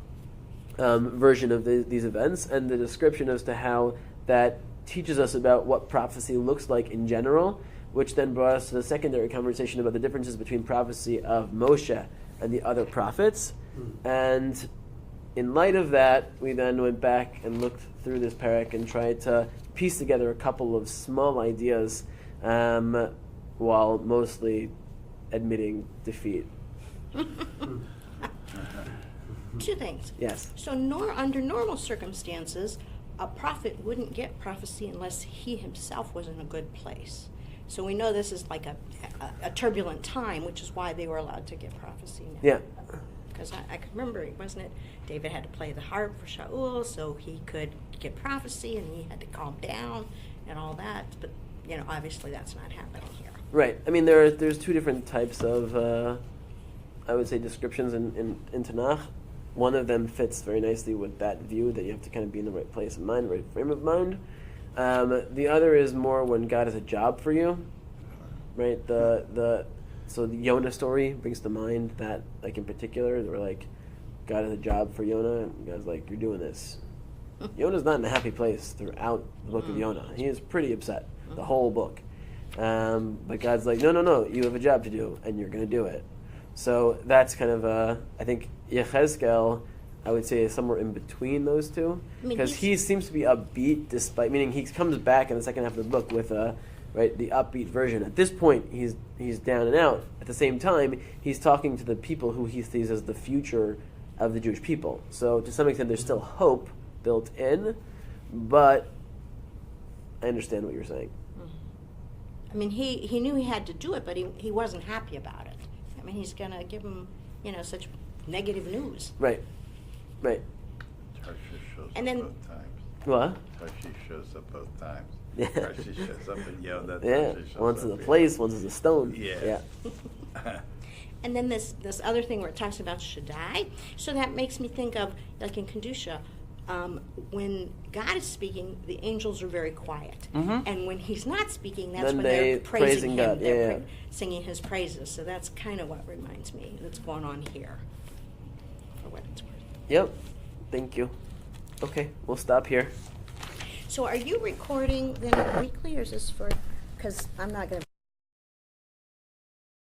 [SPEAKER 1] version of these events, and the description as to how that teaches us about what prophecy looks like in general, which then brought us to the secondary conversation about the differences between prophecy of Moshe and the other prophets. And in light of that, we then went back and looked through this Perek and tried to piece together a couple of small ideas while mostly admitting defeat.
[SPEAKER 2] Two things.
[SPEAKER 1] Yes.
[SPEAKER 2] So under normal circumstances, a prophet wouldn't get prophecy unless he himself was in a good place. So we know this is like a turbulent time, which is why they were allowed to get prophecy now.
[SPEAKER 1] Yeah.
[SPEAKER 2] Because I can remember, wasn't it, David had to play the harp for Shaul so he could get prophecy, and he had to calm down and all that. But, obviously that's not happening here.
[SPEAKER 1] Right. I mean, there's two different types of, I would say, descriptions in Tanakh. One of them fits very nicely with that view that you have to kind of be in the right place of mind, right frame of mind. The other is more when God has a job for you, right? So the Yonah story brings to mind that, like in particular, they were like, God has a job for Yonah, and God's like, you're doing this. Yonah's not in a happy place throughout the book of Yonah. He is pretty upset, the whole book. But God's like, no, you have a job to do, and you're going to do it. So that's kind of, I think, Yechezkel, I would say, is somewhere in between those two. Because he seems to be upbeat, meaning he comes back in the second half of the book with the upbeat version. At this point, he's down and out. At the same time, he's talking to the people who he sees as the future of the Jewish people. So to some extent, there's still hope built in, but I understand what you're saying.
[SPEAKER 2] I mean, he knew he had to do it, but he wasn't happy about it. I mean, he's going to give him, such negative news.
[SPEAKER 1] Right.
[SPEAKER 4] Tarshish shows
[SPEAKER 2] and
[SPEAKER 4] up
[SPEAKER 2] then,
[SPEAKER 4] both times.
[SPEAKER 1] What?
[SPEAKER 4] Tarshish shows up both times.
[SPEAKER 1] Yeah.
[SPEAKER 4] Tarshish shows up in Yonah.
[SPEAKER 1] Yeah. Once is a place, once is a stone.
[SPEAKER 4] Yeah.
[SPEAKER 2] And then this other thing where it talks about Shaddai. So that makes me think of, like in Kedusha, when God is speaking, the angels are very quiet. Mm-hmm. And when he's not speaking, that's
[SPEAKER 1] then
[SPEAKER 2] when they're praising him.
[SPEAKER 1] God.
[SPEAKER 2] They're singing his praises. So that's kind of what reminds me that's going on here, for what it's worth.
[SPEAKER 1] Yep. Thank you. Okay, we'll stop here.
[SPEAKER 2] So are you recording then weekly, or is this for, because I'm not going to